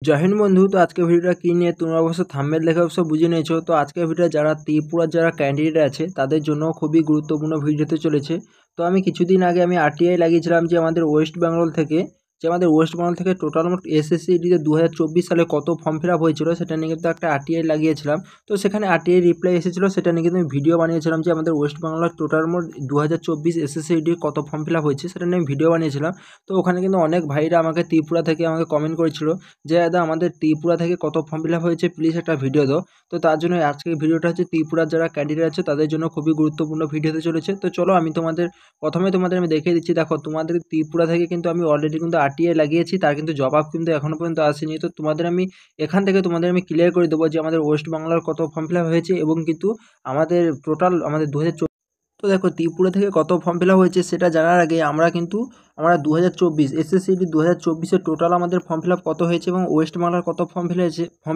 জয় হিন্দ বন্ধু। তো আজকে ভিডিওটা কি নিয়ে তোমরা অবশ্য থাম্বনেল দেখে অবশ্য বুঝে নিয়েছো। তো আজকের ভিডিও যারা ত্রিপুরার যারা ক্যান্ডিডেট আছে তাদের জন্য খুবই গুরুত্বপূর্ণ ভিডিও হতে চলেছে। তো আমি কিছুদিন আগে আরটিআই লাগিয়েছিলাম যে আমাদের ওয়েস্ট বেঙ্গল থেকে টোটাল মোট এসএসসিডিতে 2024 সালে কত ফর্ম ফিল আপ হয়েছিল সেটা নিয়ে কিন্তু একটা আরটিআই লাগিয়েছিলাম। তো সেখানে আরটিআই রিপ্লাই এসেছিলো, সেটা নিয়ে কিন্তু আমি ভিডিও বানিয়েছিলাম যে আমাদের ওয়েস্ট বেঙ্গলের টোটাল মোট 2024 এসএসসিডি কত ফর্ম ফিল আপ হয়েছে সেটা নিয়ে আমি ভিডিও বানিয়েছিলাম। তো ওখানে কিন্তু অনেক ভাইরা আমাকে ত্রিপুরা থেকে আমাকে কমেন্ট করেছিল যে দাদা আমাদের ত্রিপুরা থেকে কত ফর্ম ফিল আপ হয়েছে, প্লিজ একটা ভিডিও দাও। তো তার জন্য আজকের ভিডিওটা হচ্ছে ত্রিপুরার যারা ক্যান্ডিডেট আছে তাদের জন্য খুবই গুরুত্বপূর্ণ ভিডিও হতে চলেছে। তো চলো আমি প্রথমে আমি দেখিয়ে দিচ্ছি। দেখো, তোমাদের ত্রিপুরা থেকে কিন্তু আমি অলরেডি কিন্তু আরটিআই লাগিয়েছি, তার কিন্তু জবাব কিন্তু এখনো পর্যন্ত আসেনি। তো তোমাদের আমি ক্লিয়ার করে দেবো যে আমাদের ওয়েস্ট বাংলার কত ফর্ম ফিল আপ হয়েছে এবং কিন্তু আমাদের 2024। তো দেখো, ত্রিপুরা থেকে কত ফর্ম ফিল আপ হয়েছে সেটা জানার আগে আমরা 2024 এসএসসিডি 2024-এর টোটাল আমাদের ফর্ম ফিল আপ কত হয়েছে এবং ওয়েস্ট বাংলার কত ফর্ম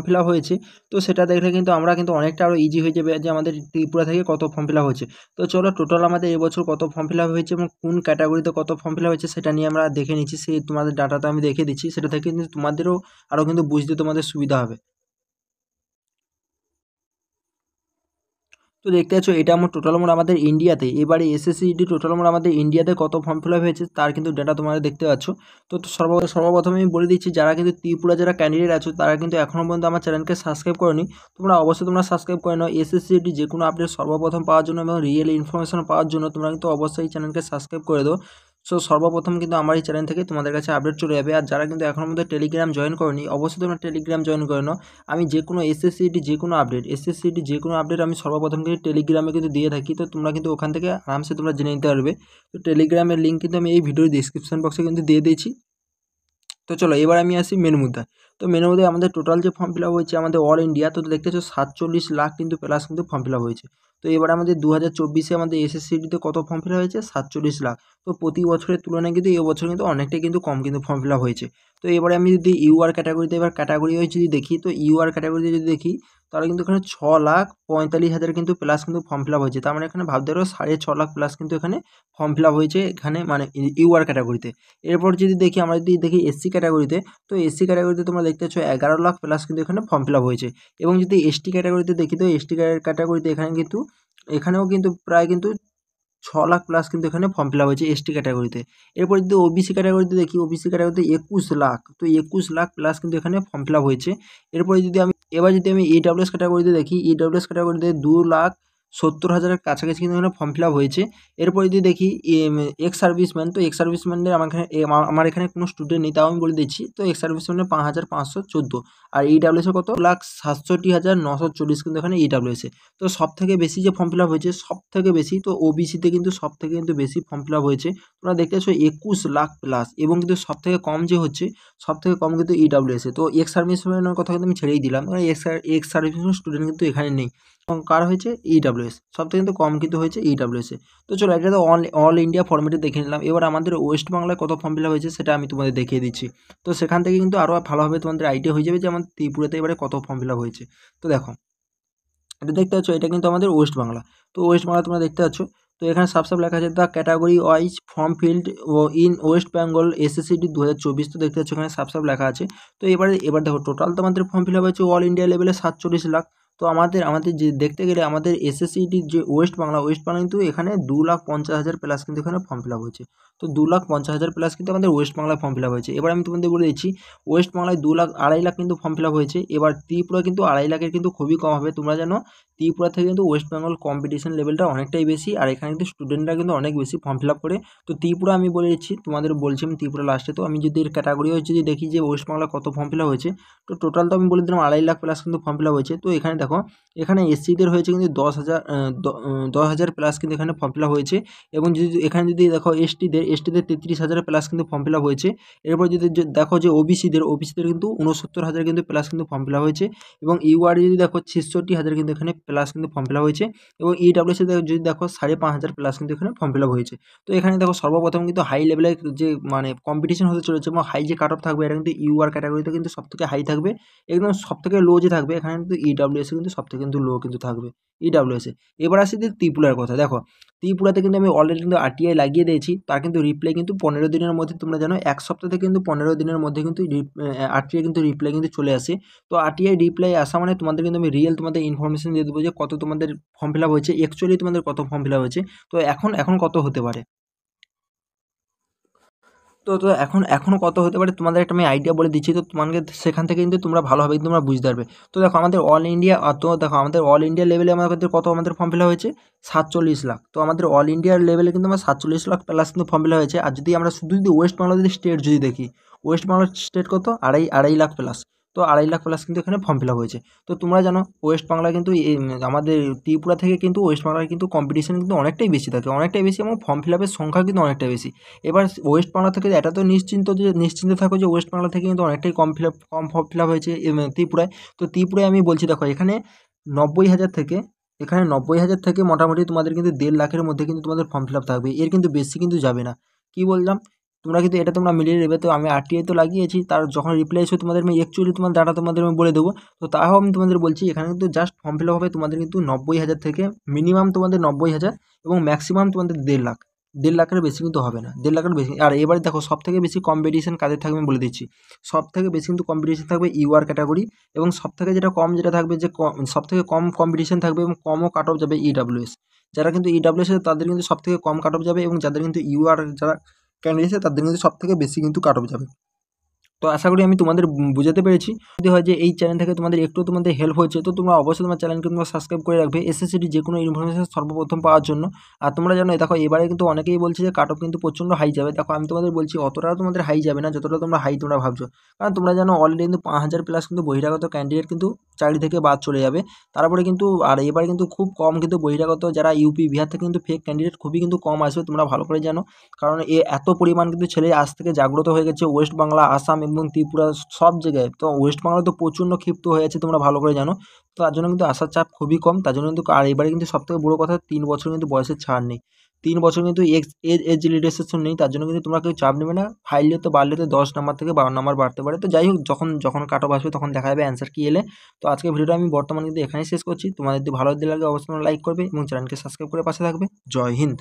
ফিল আপ হয়েছে। তো সেটা দেখলে কিন্তু আমরা কিন্তু অনেকটা আরও ইজি হয়ে যাবে যে আমাদের ত্রিপুরা থেকে কত ফর্ম ফিল আপ হয়েছে। তো চলো টোটাল আমাদের এবছর কত ফর্ম ফিল আপ হয়েছে এবং কোন ক্যাটাগরিতে কত ফর্ম ফিল আপ হয়েছে সেটা নিয়ে আমরা দেখে নিচ্ছি। সেই তোমাদের ডাটাটা আমি দেখে দিচ্ছি, সেটা থেকে কিন্তু তোমাদেরও আরও কিন্তু বুঝতে তোমাদের সুবিধা হবে। তো দেখতে পাচ্ছ এটা টোটাল মোট আমাদের ইন্ডিয়াতে, এবারে এসএসসিডি টোটাল মোট আমাদের ইন্ডিয়াতে কত ফর্ম ফিল আপ হয়েছে তার কিন্তু ডেটা তোমরা দেখতে পাচ্ছ। তো সর্বপ্রথমে আমি বলে দিচ্ছি, যারা কিন্তু ত্রিপুরা যারা ক্যান্ডিডেট আছো তারা কিন্তু এখনও পর্যন্ত আমার চ্যানেলকে সাবস্ক্রাইব করোনি, তোমরা সাবস্ক্রাইব করে নাও। এসএসসিডি যে কোনো আপডেট সর্বপ্রথম পাওয়ার জন্য এবং রিয়েল ইনফরমেশন পাওয়ার জন্য তোমরা কিন্তু অবশ্যই চ্যানেলকে সাবস্ক্রাইব করে দাও। সো সর্বপ্রথম কিন্তু আমার এই চ্যানেল থেকে তোমাদের কাছে আপডেট চলে যাবে। আর যারা কিন্তু এখনও মধ্যে টেলিগ্রাম জয়েন করোনি, অবশ্যই তোমরা টেলিগ্রাম জয়েন করে নাও। আমি যে কোনো এসএসসিডি যে কোনো আপডেট আমি সর্বপ্রথম কিন্তু টেলিগ্রামে কিন্তু দিয়ে থাকি। তো তোমরা কিন্তু ওখান থেকে আরামসে তোমরা জেনে নিতে পারবে। তো টেলিগ্রামের লিঙ্ক কিন্তু আমি এই ভিডিওর ডিসক্রিপশন বক্সে কিন্তু দিয়ে দিয়েছি। তো চলো এবার আমি আসি মেন মুদ্রায়। তো মেন মুদ্রায় আমাদের টোটাল যে ফর্ম ফিল আপ হয়েছে আমাদের অল ইন্ডিয়া, তো দেখতে পাচ্ছ 47 লাখ কিন্তু প্লাস কিন্তু ফর্ম ফিল আপ হয়েছে। তো এবার আমাদের 2024-এ আমাদের এসএসসিডিতে কত ফর্ম ফিল আপ হয়েছে, 47 লাখ। তো প্রতি বছরের তুলনায় কিন্তু এবছর কিন্তু অনেকটাই কিন্তু কম কিন্তু ফর্ম ফিল আপ হয়েছে। তো এবারে আমি যদি ইউআর ক্যাটাগরিতে ক্যাটাগরি ওয়াইজ যদি দেখি, তো ইউআর ক্যাটাগরিতে যদি দেখি তাহলে কিন্তু এখানে 6,45,000 কিন্তু প্লাস কিন্তু ফর্ম ফিল আপ হয়েছে। তার মানে এখানে ভাবতে পারো 6.5 লাখ প্লাস কিন্তু এখানে ফর্ম ফিল আপ হয়েছে এখানে, মানে ইউআর ক্যাটাগরিতে। এরপর আমরা যদি দেখি এসসি ক্যাটাগরিতে, তো এসসি ক্যাটাগরিতে তোমরা দেখতে পাচ্ছ 11 লাখ প্লাস কিন্তু এখানে ফর্ম ফিল আপ হয়েছে। এবং যদি এসটি ক্যাটাগরিতে দেখি, তো এসটি ক্যাটাগরিতে এখানেও কিন্তু প্রায় কিন্তু 6 লাখ প্লাস কিন্তু এখানে ফর্ম ফিল আপ হয়েছে এসটি ক্যাটাগরিতে। এরপর যদি ওবিসি ক্যাটাগরিতে দেখি, ওবিসি ক্যাটাগরিতে 21 লাখ, তো 21 লাখ প্লাস কিন্তু এখানে ফর্ম ফিল আপ হয়েছে। এরপরে যদি আমি ইডাব্লিউএস ক্যাটাগরিতে দেখি, ইডাব্লিউএস ক্যাটাগরিতে 2,70,000-এর কাছাকাছি কিন্তু এখানে ফর্ম ফিল আপ হয়েছে। এরপর যদি দেখি এক্স সার্ভিসম্যান, তো এক্স সার্ভিসম্যানদের আমার এখানে কোনো স্টুডেন্ট নেই, তাও আমি বলে দিচ্ছি। তো এক্স সার্ভিসম্যানের 5,514। আর ইডাব্লিউএসে কত 1,67,940 কিন্তু এখানে ইডাব্লিউএসে। তো সব থেকে বেশি যে ফর্ম ফিল আপ হয়েছে সব থেকে বেশি, তো ওবিসিতে কিন্তু সব থেকে কিন্তু বেশি ফর্ম ফিল আপ হয়েছে। তোমরা দেখতে পাচ্ছ 21 লাখ প্লাস। এবং কিন্তু সব থেকে কম কিন্তু ইডাব্লিউএসে। তো এক্স সার্ভিসম্যানের কথা কিন্তু আমি ছেড়েই দিলাম, কারণ এক্স সার্ভিসম্যান স্টুডেন্ট কিন্তু এখানে নেই। এবং কার হয়েছে, ইডাব্লিউএস সব থেকে কিন্তু কম কিন্তু হয়েছে ইডাব্লিউএসে। তো চলো এটা তো অল ইন্ডিয়া ফর্মেটে দেখে নিলাম। এবার আমাদের ওয়েস্ট বাংলায় কত ফর্ম ফিল আপ হয়েছে সেটা আমি তোমাদের দেখিয়ে দিচ্ছি। তো সেখান থেকে কিন্তু আরও ভালোভাবে তোমাদের আইডিয়া হয়ে যাবে যে আমাদের ত্রিপুরাতে এবারে কত ফর্ম ফিল আপ হয়েছে। তো দেখো, এটা দেখতে পাচ্ছ, এটা কিন্তু আমাদের ওয়েস্ট বাংলা। তো ওয়েস্ট বাংলা তোমরা দেখতে পাচ্ছ। তো এখানে সব লেখা আছে the category wise form field in West Bengal SSCD 2024। তো দেখতে পাচ্ছ এখানে সব লেখা আছে। তো এবার দেখো টোটাল তো আমাদের ফর্ম ফিল আপ হয়েছে অল ইন্ডিয়া লেভেলে 47 লাখ। তো আমাদের যে দেখতে গেলে আমাদের এসএসসিডি যে ওয়েস্ট বাংলা কিন্তু এখানে 2,50,000 প্লাস কিন্তু এখানে ফর্ম ফিল আপ হয়েছে। তো 2,50,000 প্লাস কিন্তু আমাদের ওয়েস্ট বাংলায় ফর্ম ফিল আপ হয়েছে। এবার আমি তোমাদের বলে দিচ্ছি, ওয়েস্ট বাংলায় 2,00,000 2,50,000 কিন্তু ফর্ম ফিল আপ হয়েছে। এবার ত্রিপুরা কিন্তু 2,50,000 লাখের কিন্তু খুবই কম হবে। তোমরা জানো ত্রিপুরা থেকে কিন্তু ওয়েস্ট বেঙ্গল কম্পিটিশন লেভেলটা অনেকটাই বেশি, আর এখানে কিন্তু স্টুডেন্টরা কিন্তু অনেক বেশি ফর্ম ফিল আপ করে। তো ত্রিপুরা আমি বলে দিচ্ছি, তোমাদের বলছি আমি ত্রিপুরা লাস্টে। তো আমি যদি এর ক্যাটাগরি যদি দেখি যে ওয়েস্ট বাংলা কত ফর্ম ফিল আপ হয়েছে, তো টোটাল তো আমি বলে দিলাম 2,50,000 লাখ প্লাস কিন্তু ফর্ম ফিল আপ হয়েছে। তো এখানে দেখো, এখানে এসসিদের হয়েছে কিন্তু 10,000 প্লাস কিন্তু এখানে ফর্ম ফিল আপ হয়েছে। এবং এখানে যদি দেখো এসটিদের 33,000 প্লাস কিন্তু ফর্ম ফিল আপ হয়েছে। এরপর যদি দেখো যে ওবিসিদের কিন্তু 69,000 কিন্তু প্লাস কিন্তু ফর্ম ফিল আপ হয়েছে। এবং ইউআর যদি দেখো 66,000 কিন্তু এখানে প্লাস কিন্তু ফর্ম ফিল আপ হয়েছে। এবং ইডাব্লিউএসি যদি দেখো 5,500 প্লাস কিন্তু এখানে ফর্ম ফিল আপ হয়েছে। তো এখানে দেখো সর্বপ্রথম কিন্তু হাই লেভেলের যে কম্পিটিশন হতে চলেছে এবং হাই যে কাট অফ থাকবে, এটা কিন্তু ইউআর ক্যাটাগরিতে কিন্তু সবথেকে হাই থাকবে। একদম সবথেকে লো যে থাকবে এখানে কিন্তু ইডাব্লিউএসি কিন্তু সবথেকে কিন্তু লো কিন্তু থাকবে ইডাব্লিউএসে। এবার আসি যে ত্রিপুরার কথা। দেখো ত্রিপুরাতে কিন্তু আমি অলরেডি কিন্তু আরটিআই লাগিয়ে দিয়েছি, তার কিন্তু রিপ্লাই কিন্তু 15 দিনের মধ্যে, তোমরা জানো 1 সপ্তাহ থেকে কিন্তু 15 দিনের মধ্যে কিন্তু আরটিআই কিন্তু রিপ্লাই কিন্তু চলে আসে। তো আরটিআই রিপ্লাই আসা মানে তোমাদের কিন্তু আমি রিয়েল তোমাদের ইনফরমেশন দিয়ে দেবো যে কত তোমাদের ফর্ম ফিল আপ হয়েছে, অ্যাকচুয়ালি তোমাদের কত ফর্ম ফিল আপ হয়েছে, তো এখন কত হতে পারে। তো এখন কত হতে পারে তোমাদের একটা আমি আইডিয়া বলে দিচ্ছি, তো তোমাকে সেখান থেকে কিন্তু তোমরা ভালোভাবে তোমরা বুঝতে পারবে। তো দেখো আমাদের অল ইন্ডিয়া, তো দেখো আমাদের অল ইন্ডিয়া লেভেলে আমাদের কত আমাদের ফর্ম ফিল আপ হয়েছে 47 লাখ। তো আমাদের অল ইন্ডিয়ার লেভেলে কিন্তু আমার 47 লাখ প্লাস কিন্তু ফর্ম ফিল আপ হয়েছে। আর যদি আমরা শুধু যদি ওয়েস্ট বাংলা যদি স্টেট যদি দেখি, ওয়েস্ট বাংলা স্টেট কত আড়াই লাখ প্লাস। তো 2.5 লাখ প্লাস কিন্তু এখানে ফর্ম ফিল আপ হয়েছে। তো তোমরা জানো ওয়েস্ট বাংলা কিন্তু আমাদের ত্রিপুরা থেকে কিন্তু ওয়েস্ট বাংলার কিন্তু কম্পিটিশন কিন্তু অনেকটাই বেশি থাকে, অনেকটাই বেশি, এবং ফর্ম ফিল আপের সংখ্যা কিন্তু অনেকটাই বেশি। এবার ওয়েস্ট বাংলা থেকে এটা তো নিশ্চিন্ত থাকো যে ওয়েস্ট বাংলা থেকে কিন্তু অনেকটাই কম ফর্ম ফিল আপ হয়েছে ত্রিপুরায়। তো ত্রিপুরায় আমি বলছি দেখো এখানে 90,000 থেকে, মোটামুটি তোমাদের কিন্তু 1.5 লাখের মধ্যে কিন্তু তোমাদের ফর্ম ফিল আপ থাকবে, এর কিন্তু বেশি কিন্তু যাবে না। কি বললাম, তোমরা কিন্তু এটা তোমরা মিলিয়ে নেবে। তো আমি আরটিআই তো লাগিয়েছি, তার যখন রিপ্লাই এসে তোমাদের আমি অ্যাকচুয়ালি তোমার ডাটা তোমাদের আমি বলে দেবো। তো তাও আমি তোমাদের বলছি এখানে কিন্তু জাস্ট ফর্ম ফিল আপ হবে তোমাদের কিন্তু 90,000 থেকে, মিনিমাম তোমাদের 90,000 এবং ম্যাক্সিমাম তোমাদের 1.5 লাখ। 1.5 লাখের বেশি কিন্তু হবে না, 1.5 লাখের বেশি। আর এবারে দেখো সব থেকে বেশি কম্পিটিশন কাদের থাকবে আমি বলে দিচ্ছি। সব থেকে বেশি কিন্তু কম্পিটিশন থাকবে ইউআর ক্যাটাগরি, এবং সব থেকে যেটা কম যেটা থাকবে যে সব থেকে কম কম্পিটিশন থাকবে এবং কমও কাট অফ যাবে ইডাব্লিউএস। যারা কিন্তু ইডাব্লিউএস তাদের কিন্তু সব থেকে কম কাট অফ যাবে, এবং যাদের কিন্তু ইউআর যারা ক্যান্ডিডেট তাদের কিন্তু সব থেকে বেশি কিন্তু কাট অফ যাবে। তো আশা করি আমি তোমাদের বুঝাতে পেরেছি। যদি হয় যে এই চ্যানেল থেকে তোমাদের একটু তোমাদের হেল্প হয়েছে, তো তোমরা অবশ্যই তোমার চ্যানেলকে তোমরা সাবস্ক্রাইব করে রাখবে এসএসসিটি যে কোনো ইনফরমেশন সর্বপ্রথম পাওয়ার জন্য। আর তোমরা জানো দেখো এবারে কিন্তু অনেকেই বলছে যে কাট অফ কিন্তু প্রচণ্ড হাই যাবে। দেখো আমি তোমাদের বলছি অতটাও তোমাদের হাই যাবে না যতটা তোমরা হাই তোমরা ভাবছো। কারণ তোমরা জানো অলরেডি কিন্তু 5,000 প্লাস কিন্তু বহিরাগত ক্যান্ডিডেট কিন্তু চাকরি থেকে বাদ চলে যাবে। তারপরে কিন্তু আর এবারে কিন্তু খুব কম কিন্তু বহিরাগত যারা ইউপি বিহার থেকে কিন্তু ফেক ক্যান্ডিডেট খুবই কিন্তু কম আসবে, তোমরা ভালো করে জানো। কারণ এত পরিমাণ কিন্তু ছেলে আজ থেকে জাগ্রত হয়ে গেছে ওয়েস্ট বাংলা, আসাম এবং ত্রিপুরা সব জায়গায়। তো ওয়েস্ট বাংলা তো প্রচণ্ড ক্ষিপ্ত হয়ে আছে, তোমরা ভালো করে জানো। তো তার জন্য কিন্তু আসার চাপ খুবই কম, তার জন্য কিন্তু। আর এবারে কিন্তু সবথেকে বড় কথা 3 বছর কিন্তু বয়সের ছাড় নেই, 3 বছর কিন্তু এজ লিমিটেশন নেই। তার জন্য কিন্তু তোমরা কেউ চাপ নেবে না। ফাইলে তো বাড়লে তো 10 নাম্বার থেকে 12 নাম্বার বাড়তে পারে। তো যাই হোক, যখন কাট অফ আসবে তখন দেখা যাবে অ্যান্সার কী এলে। তো আজকে ভিডিওটা আমি বর্তমানে কিন্তু এখানেই শেষ করছি। তোমাদের যদি ভালো লাগে অবশ্যই লাইক করবে এবং চ্যানেলকে সাবস্ক্রাইব করে পাশে থাকবে। জয় হিন্দ।